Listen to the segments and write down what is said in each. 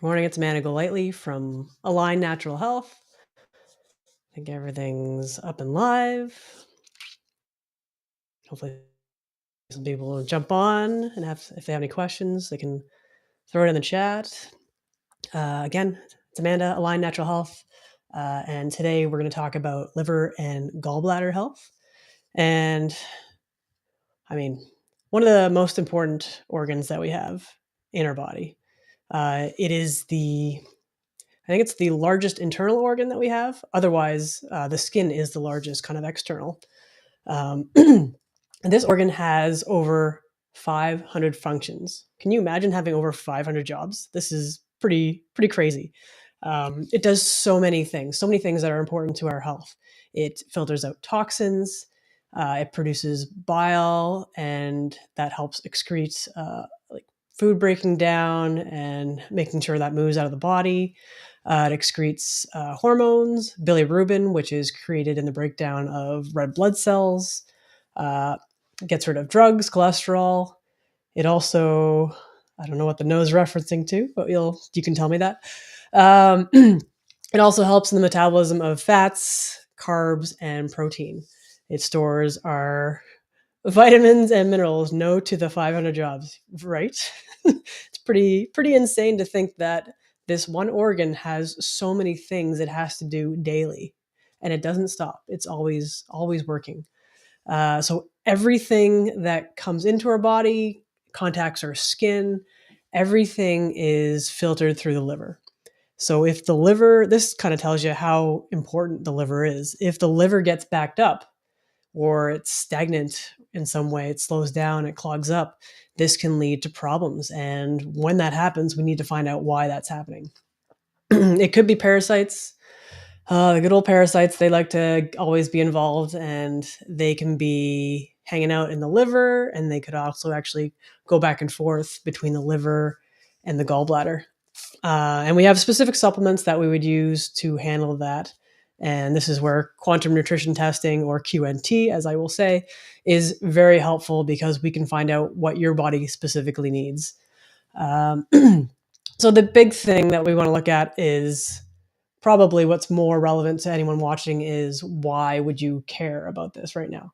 Good morning, it's Amanda Golightly from Align Natural Health. I think everything's up and live. Hopefully some people will jump on and if they have any questions, they can throw it in the chat. Again, it's Amanda, Align Natural Health. And today we're going to talk about liver and gallbladder health. And I mean, one of the most important organs that we have in our body. I think it's the largest internal organ that we have. Otherwise, the skin is the largest kind of external. And this organ has over 500 functions. Can you imagine having over 500 jobs? This is pretty crazy. It does so many things that are important to our health. It filters out toxins. It produces bile, and that helps excrete like food breaking down and making sure that moves out of the body. It excretes hormones, bilirubin, which is created in the breakdown of red blood cells. Gets rid of drugs, cholesterol. It also, I don't know what the nose is referencing to, but you can tell me that. It also helps in the metabolism of fats, carbs, and protein. It stores our vitamins and minerals, no to the 500 jobs, right? It's pretty insane to think that this one organ has so many things it has to do daily, and it doesn't stop. It's always working. So everything that comes into our body, contacts our skin, everything is filtered through the liver. So if the liver, this kind of tells you how important the liver is. If the liver gets backed up, or it's stagnant in some way, it slows down, it clogs up, this can lead to problems. And when that happens, we need to find out why that's happening. It could be parasites. The good old parasites, they like to always be involved, and they can be hanging out in the liver, and they could also actually go back and forth between the liver and the gallbladder. And we have specific supplements that we would use to handle that. And this is where quantum nutrition testing, or QNT, as I will say, is very helpful, because we can find out what your body specifically needs. So the big thing that we want to look at is probably what's more relevant to anyone watching is, why would you care about this right now?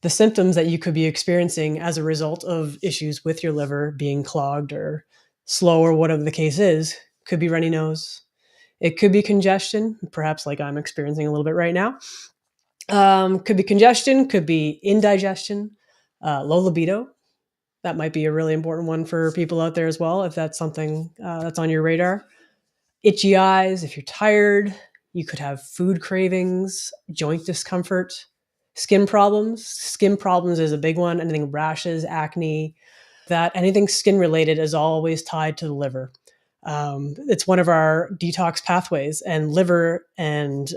The symptoms that you could be experiencing as a result of issues with your liver being clogged or slow, or whatever the case is, could be runny nose. It could be congestion, perhaps like I'm experiencing a little bit right now. Could be congestion, could be indigestion, low libido. That might be a really important one for people out there as well, if that's something that's on your radar. Itchy eyes, if you're tired. You could have food cravings, joint discomfort, skin problems. Skin problems is a big one. Anything rashes, acne, that anything skin related is always tied to the liver. It's one of our detox pathways, and liver and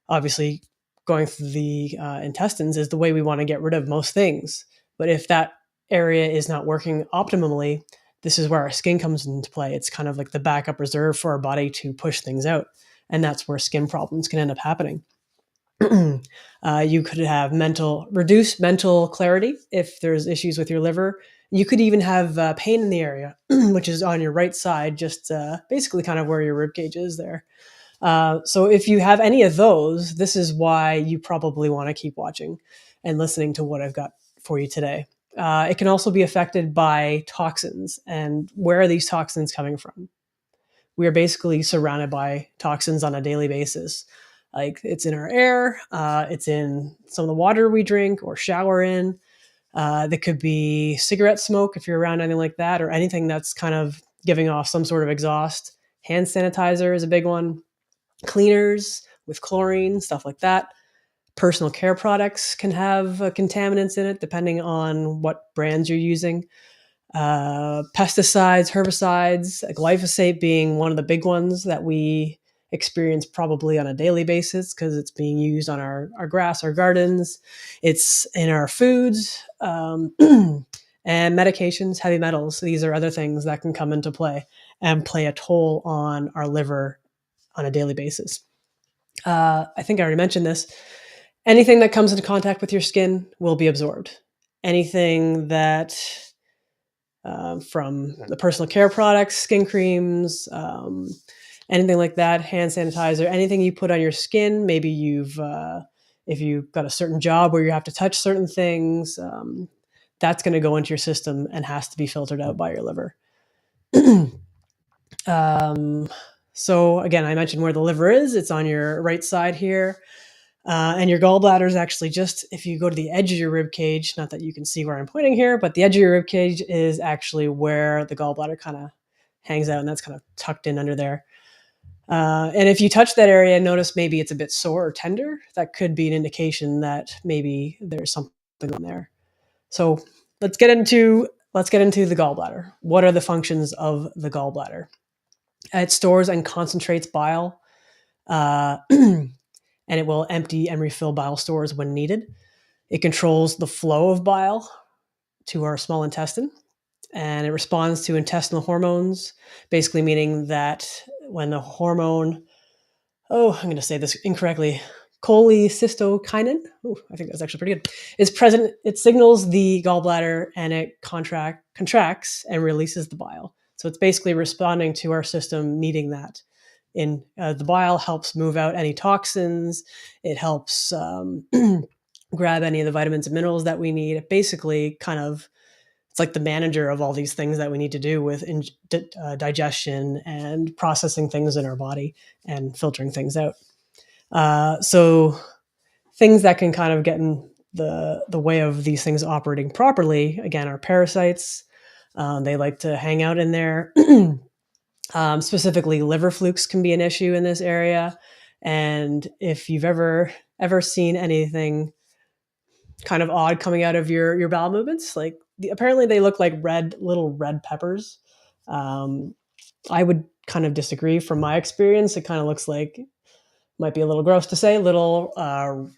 obviously going through the intestines is the way we want to get rid of most things. But if that area is not working optimally, this is where our skin comes into play. It's kind of like the backup reserve for our body to push things out. And that's where skin problems can end up happening. You could have reduced mental clarity if there's issues with your liver. You could even have pain in the area, which is on your right side, just basically kind of where your rib cage is there. So if you have any of those, this is why you probably want to keep watching and listening to what I've got for you today. It can also be affected by toxins. And where are these toxins coming from? We are basically surrounded by toxins on a daily basis. Like, it's in our air, it's in some of the water we drink or shower in. That could be cigarette smoke if you're around anything like that, or anything that's kind of giving off some sort of exhaust. Hand sanitizer is a big one. Cleaners with chlorine, stuff like that. Personal care products can have contaminants in it, depending on what brands you're using. Pesticides, herbicides, glyphosate being one of the big ones that we experience probably on a daily basis, because it's being used on our grass, our gardens. It's in our foods, and medications, heavy metals. These are other things that can come into play and play a toll on our liver on a daily basis. I think I already mentioned this. Anything that comes into contact with your skin will be absorbed. Anything that from the personal care products, skin creams, anything like that, hand sanitizer, anything you put on your skin. Maybe if you've got a certain job where you have to touch certain things, that's going to go into your system and has to be filtered out by your liver. um, so again, I mentioned where the liver is. It's on your right side here. And your gallbladder is actually just, if you go to the edge of your rib cage, not that you can see where I'm pointing here, but the edge of your rib cage is actually where the gallbladder kind of hangs out, and that's kind of tucked in under there. And if you touch that area and notice maybe it's a bit sore or tender, that could be an indication that maybe there's something on there. So let's get into the gallbladder. What are the functions of the gallbladder? It stores and concentrates bile. And it will empty and refill bile stores when needed. It controls the flow of bile to our small intestine, and it responds to intestinal hormones, basically meaning that when the hormone, I'm going to say this incorrectly, cholecystokinin, I think that's actually pretty good, is present, it signals the gallbladder and it contracts and releases the bile. So it's basically responding to our system needing that. The bile helps move out any toxins. It helps grab any of the vitamins and minerals that we need. It basically it's like the manager of all these things that we need to do with digestion and processing things in our body and filtering things out. So things that can kind of get in the way of these things operating properly, again, are parasites. They like to hang out in there. Specifically, liver flukes can be an issue in this area. And if you've ever seen anything kind of odd coming out of your bowel movements, like apparently they look like little red peppers. I would kind of disagree from my experience. It kind of looks like, might be a little gross to say, little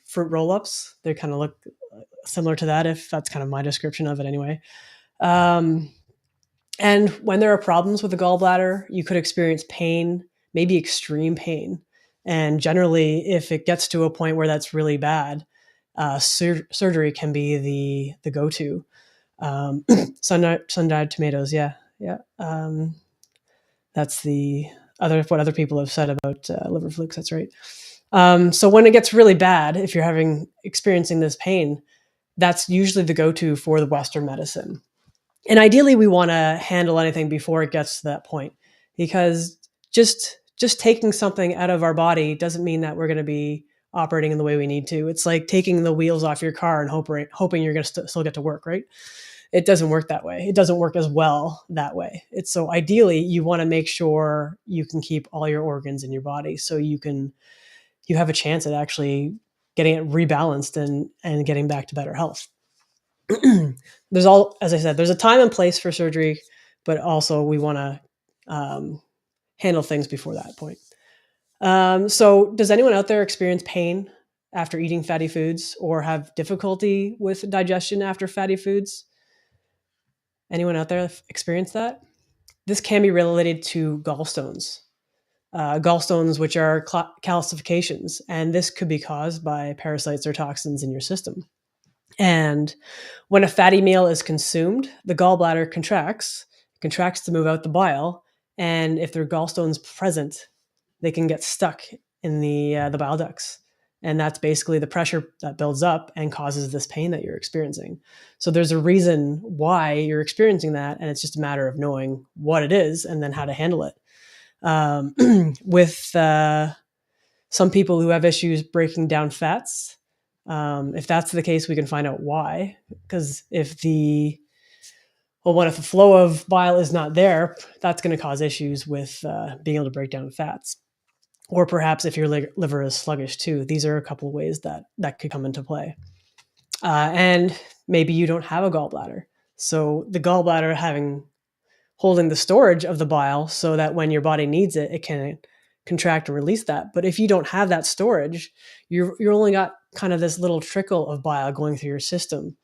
fruit roll-ups. They kind of look similar to that, if that's kind of my description of it anyway. And when there are problems with the gallbladder, you could experience pain, maybe extreme pain. And generally, if it gets to a point where that's really bad, surgery can be the go-to. Sun-dried tomatoes, yeah. That's what other people have said about liver flukes. That's right. So when it gets really bad, if you're experiencing this pain, that's usually the go-to for the Western medicine. And ideally, we want to handle anything before it gets to that point, because just taking something out of our body doesn't mean that we're going to be operating in the way we need to. It's like taking the wheels off your car and hoping you're going to still get to work, right? It doesn't work that way. It doesn't work as well that way. So ideally, you want to make sure you can keep all your organs in your body so you have a chance at actually getting it rebalanced and getting back to better health. As I said, there's a time and place for surgery, but also we want to handle things before that point. So does anyone out there experience pain after eating fatty foods or have difficulty with digestion after fatty foods? Anyone out there experience that? This can be related to gallstones. Gallstones, which are calcifications, and this could be caused by parasites or toxins in your system. And when a fatty meal is consumed, the gallbladder contracts to move out the bile. And if there are gallstones present, they can get stuck in the bile ducts. And that's basically the pressure that builds up and causes this pain that you're experiencing. So there's a reason why you're experiencing that. And it's just a matter of knowing what it is and then how to handle it. With some people who have issues breaking down fats, if that's the case, we can find out why. Because if the flow of bile is not there, that's going to cause issues with being able to break down fats. Or perhaps if your liver is sluggish too. These are a couple of ways that could come into play. And maybe you don't have a gallbladder. So the gallbladder holding the storage of the bile so that when your body needs it, it can contract and release that. But if you don't have that storage, you're only got kind of this little trickle of bile going through your system.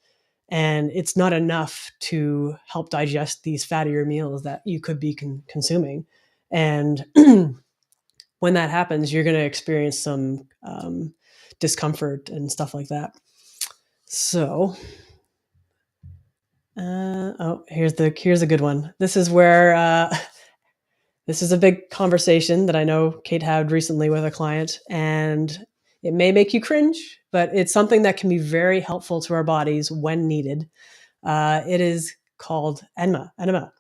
And it's not enough to help digest these fattier meals that you could be consuming. And when that happens, you're going to experience some discomfort and stuff like that. So Here's a good one. This is where this is a big conversation that I know Kate had recently with a client, and it may make you cringe, but it's something that can be very helpful to our bodies when needed. It is called enema. Enema.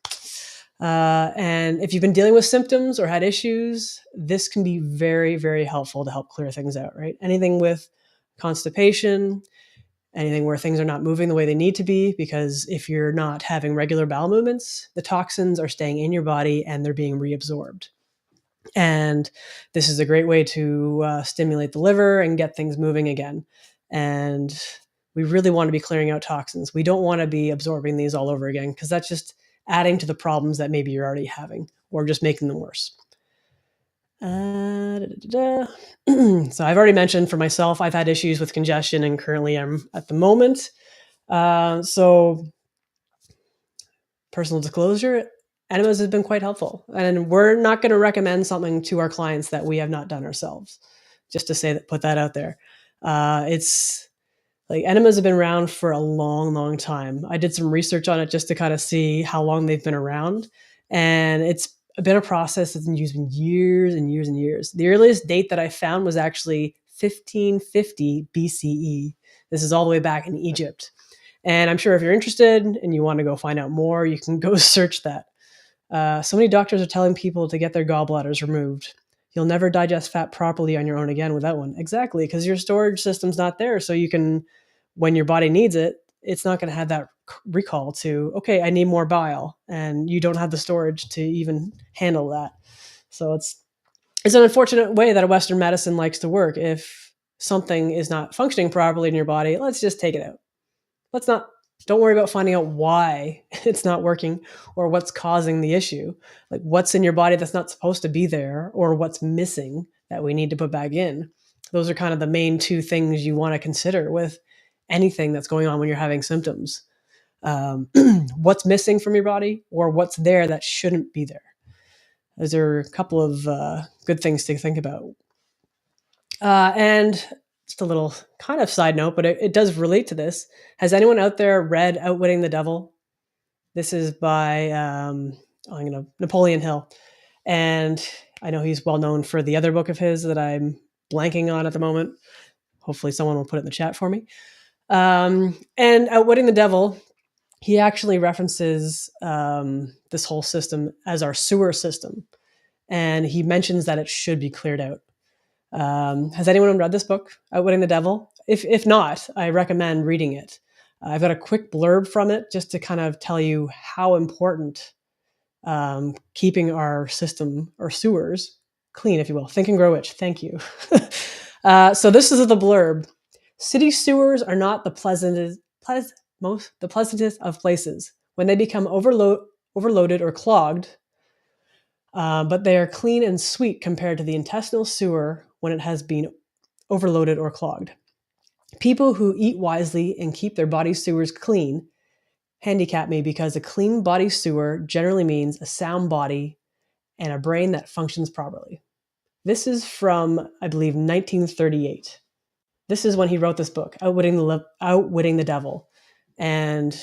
And if you've been dealing with symptoms or had issues, this can be very, very helpful to help clear things out, right? Anything with constipation, anything where things are not moving the way they need to be, because if you're not having regular bowel movements, the toxins are staying in your body and they're being reabsorbed. And this is a great way to stimulate the liver and get things moving again. And we really want to be clearing out toxins. We don't want to be absorbing these all over again, because that's just adding to the problems that maybe you're already having or just making them worse. So I've already mentioned for myself, I've had issues with congestion, and currently I'm at the moment. So personal disclosure, enemas has been quite helpful. And we're not going to recommend something to our clients that we have not done ourselves, just to say that, put that out there. It's like enemas have been around for a long, long time. I did some research on it just to kind of see how long they've been around. And it's been a process that's been used in years and years and years. The earliest date that I found was actually 1550 BCE. This is all the way back in Egypt. And I'm sure if you're interested and you want to go find out more, you can go search that. So many doctors are telling people to get their gallbladders removed. You'll never digest fat properly on your own again without one. Exactly, because your storage system's not there. So you can, when your body needs it, it's not going to have that recall to, okay, I need more bile. And you don't have the storage to even handle that. So it's an unfortunate way that a Western medicine likes to work. If something is not functioning properly in your body, let's just take it out. Don't worry about finding out why it's not working or what's causing the issue. Like what's in your body that's not supposed to be there, or what's missing that we need to put back in. Those are kind of the main two things you want to consider with anything that's going on when you're having symptoms. What's missing from your body, or what's there that shouldn't be there. Those are a couple of good things to think about. And just a little kind of side note, but it does relate to this. Has anyone out there read Outwitting the Devil? This is by Napoleon Hill. And I know he's well known for the other book of his that I'm blanking on at the moment. Hopefully someone will put it in the chat for me. And Outwitting the Devil, he actually references this whole system as our sewer system. And he mentions that it should be cleared out. Has anyone read this book, Outwitting the Devil? If not, I recommend reading it. I've got a quick blurb from it just to kind of tell you how important keeping our system, or sewers, clean, if you will. Think and grow rich. Thank you. So this is the blurb. City sewers are not the pleasantest of places when they become overloaded or clogged, but they are clean and sweet compared to the intestinal sewer when it has been overloaded or clogged. People who eat wisely and keep their body sewers clean handicap me, because a clean body sewer generally means a sound body and a brain that functions properly. This is from, I believe, 1938. This is when he wrote this book, Outwitting the Devil. And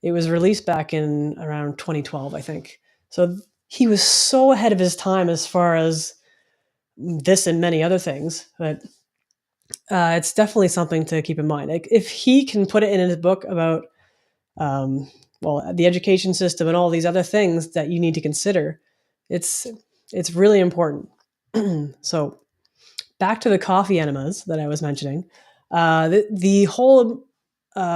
it was released back in around 2012, I think. So he was so ahead of his time as far as this and many other things, but it's definitely something to keep in mind. Like if he can put it in his book about, the education system and all these other things that you need to consider, it's really important. So back to the coffee enemas that I was mentioning. The whole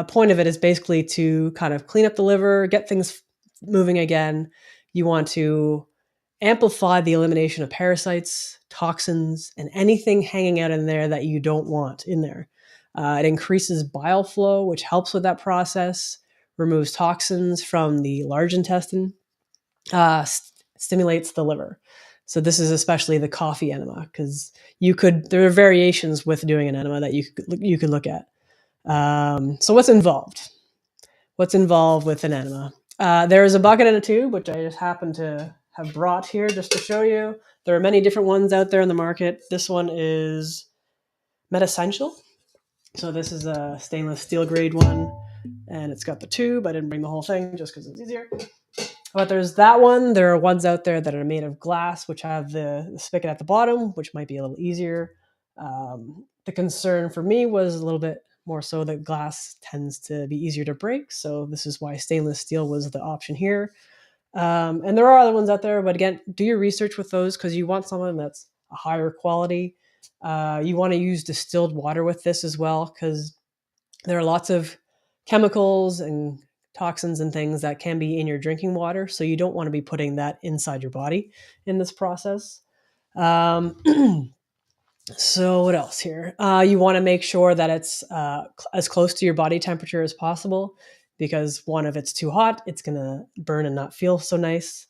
point of it is basically to kind of clean up the liver, get things moving again. You want to amplify the elimination of parasites, toxins, and anything hanging out in there that you don't want in there. It increases bile flow, which helps with that process, removes toxins from the large intestine, stimulates the liver. So this is especially the coffee enema, because there are variations with doing an enema that you could look at. So what's involved? What's involved with an enema? There is a bucket and a tube, which I just happen to have brought here just to show you. There are many different ones out there in the market. This one is MedEssential. So this is a stainless steel grade one. and it's got the tube. I didn't bring the whole thing just because it's easier. But there's that one. There are ones out there that are made of glass, which have the spigot at the bottom, which might be a little easier. The concern for me was a little bit more so that glass tends to be easier to break. So this is why stainless steel was the option here. And there are other ones out there, but again, do your research with those because you want something that's a higher quality. You want to use distilled water with this as well because there are lots of chemicals and toxins and things that can be in your drinking water. So you don't want to be putting that inside your body in this process. So what else here? You want to make sure that it's as close to your body temperature as possible because one, if it's too hot, it's going to burn and not feel so nice.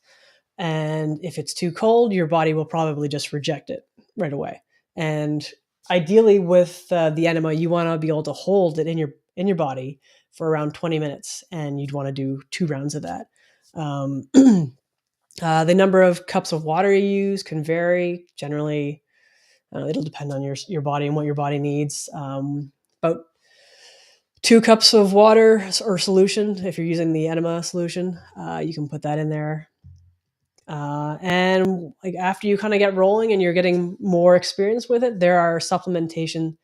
And if it's too cold, your body will probably just reject it right away. And ideally with the enema, you want to be able to hold it in your body for around 20 minutes. And you'd want to do 2 rounds of that. The number of cups of water you use can vary. Generally, it'll depend on your body and what your body needs. About 2 cups of water or solution. If you're using the enema solution, you can put that in there. And like after you kind of get rolling and you're getting more experience with it, there are supplementation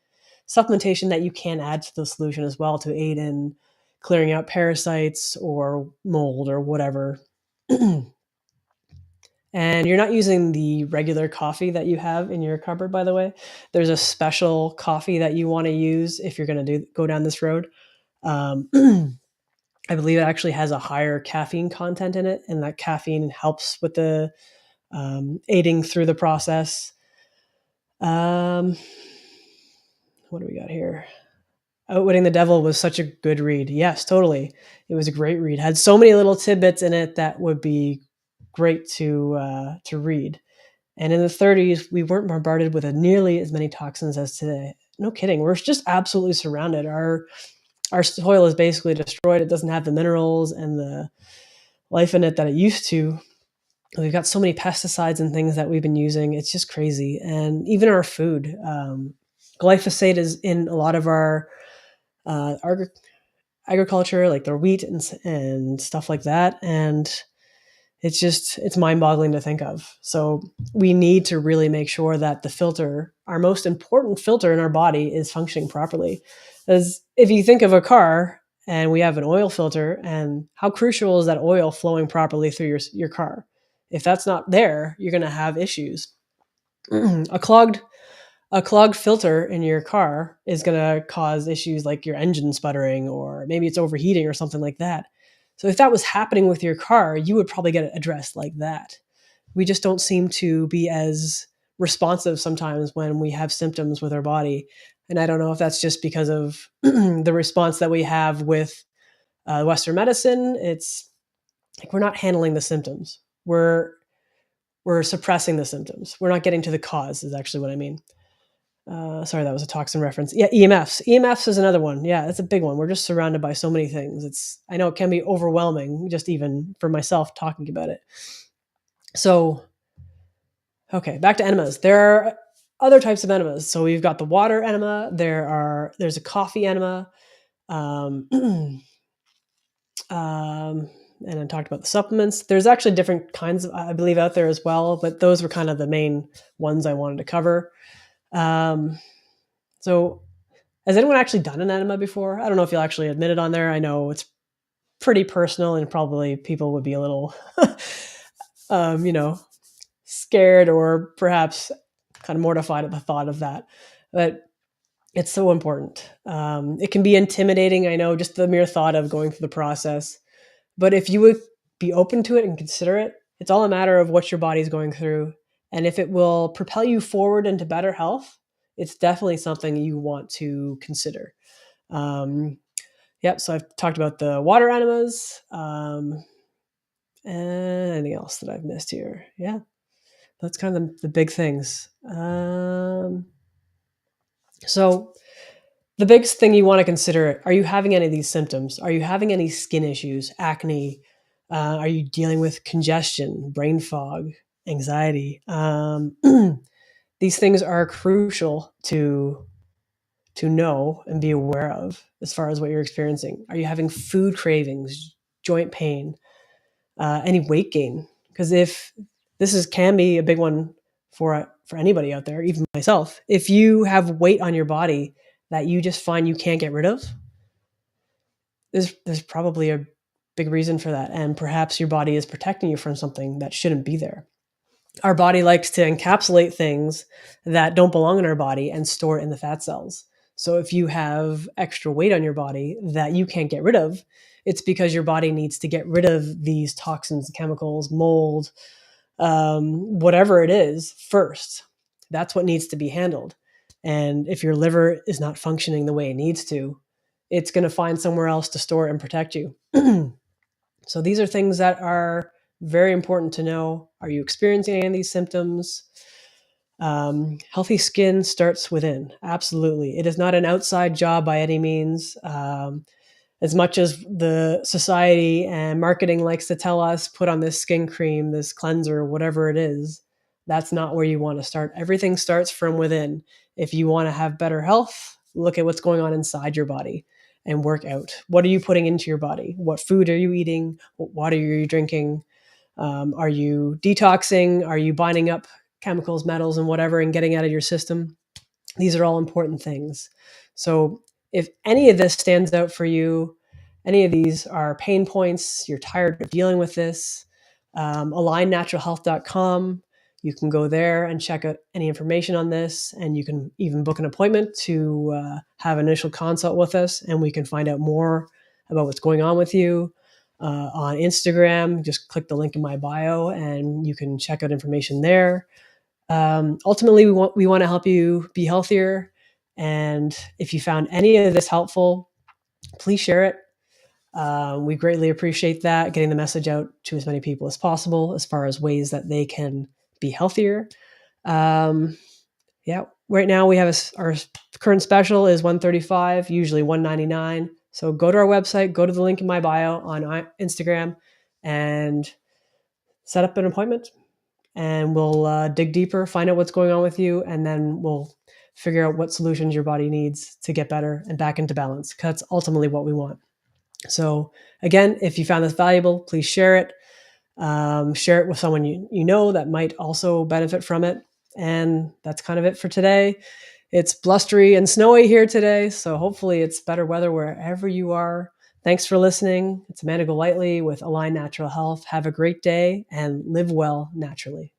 that you can add to the solution as well to aid in clearing out parasites or mold or whatever. And you're not using the regular coffee that you have in your cupboard, by the way. There's a special coffee that you want to use if you're going to go down this road. I believe it actually has a higher caffeine content in it, and that caffeine helps with the aiding through the process. What do we got here? Outwitting the Devil was such a good read. Yes, totally. It was a great read. It had so many little tidbits in it that would be great to read. And in the 30s, we weren't bombarded with nearly as many toxins as today. No kidding. We're just absolutely surrounded. Our soil is basically destroyed. It doesn't have the minerals and the life in it that it used to. We've got so many pesticides and things that we've been using. It's just crazy. And even our food. Glyphosate is in a lot of our agriculture, like their wheat and stuff like that. And it's mind-boggling to think of. So we need to really make sure that the filter, our most important filter in our body, is functioning properly. As if you think of a car and we have an oil filter, and how crucial is that oil flowing properly through your car? If that's not there, you're going to have issues. A clogged filter in your car is going to cause issues like your engine sputtering, or maybe it's overheating or something like that. So if that was happening with your car, you would probably get it addressed like that. We just don't seem to be as responsive sometimes when we have symptoms with our body. And I don't know if that's just because of the response that we have with Western medicine. It's like we're not handling the symptoms. We're suppressing the symptoms. We're not getting to the cause is actually what I mean. Sorry, that was a toxin reference. Yeah, EMFs. EMFs is another one. Yeah, that's a big one. We're just surrounded by so many things. I know it can be overwhelming, just even for myself talking about it. So, okay, back to enemas. There are other types of enemas. So we've got the water enema. There's a coffee enema. And I talked about the supplements. There's actually different kinds of, I believe, out there as well, but those were kind of the main ones I wanted to cover. So has anyone actually done an enema before? I don't know if you'll actually admit it on there. I know it's pretty personal and probably people would be a little, scared or perhaps kind of mortified at the thought of that. But it's so important. It can be intimidating. I know, just the mere thought of going through the process. But if you would be open to it and consider it, it's all a matter of what your body's going through. And if it will propel you forward into better health, it's definitely something you want to consider. So I've talked about the water enemas. And anything else that I've missed here? Yeah, that's kind of the big things. So the biggest thing you want to consider, are you having any of these symptoms? Are you having any skin issues, acne? Are you dealing with congestion, brain fog, anxiety? These things are crucial to to know and be aware of as far as what you're experiencing? Are you having food cravings, joint pain, any weight gain? Because if can be a big one for anybody out there, even myself. If you have weight on your body that you just find you can't get rid of, there's probably a big reason for that, and perhaps your body is protecting you from something that shouldn't be there. Our body likes to encapsulate things that don't belong in our body and store it in the fat cells. So if you have extra weight on your body that you can't get rid of, it's because your body needs to get rid of these toxins, chemicals, mold, whatever it is first. That's what needs to be handled. And if your liver is not functioning the way it needs to, it's going to find somewhere else to store and protect you. So these are things that are very important to know. Are you experiencing any of these symptoms? Healthy skin starts within. Absolutely. It is not an outside job by any means. As much as the society and marketing likes to tell us, put on this skin cream, this cleanser, whatever it is, that's not where you want to start. Everything starts from within. If you want to have better health, look at what's going on inside your body and work out. What are you putting into your body? What food are you eating? What water are you drinking? Are you detoxing? Are you binding up chemicals, metals, and whatever and getting out of your system? These are all important things. So if any of this stands out for you, any of these are pain points, you're tired of dealing with this, alignnaturalhealth.com. You can go there and check out any information on this, and you can even book an appointment to have an initial consult with us, and we can find out more about what's going on with you. On Instagram, just click the link in my bio, and you can check out information there. Ultimately, we want to help you be healthier. And if you found any of this helpful, please share it. We greatly appreciate that, getting the message out to as many people as possible as far as ways that they can be healthier. Yeah, right now we have our current special is $135, usually $199. So go to our website, go to the link in my bio on Instagram, and set up an appointment. And we'll dig deeper, find out what's going on with you, and then we'll figure out what solutions your body needs to get better and back into balance, because that's ultimately what we want. So again, if you found this valuable, please share it. Share it with someone you know that might also benefit from it. And that's kind of it for today. It's blustery and snowy here today, so hopefully it's better weather wherever you are. Thanks for listening. It's Amanda Golightly with Align Natural Health. Have a great day and live well naturally.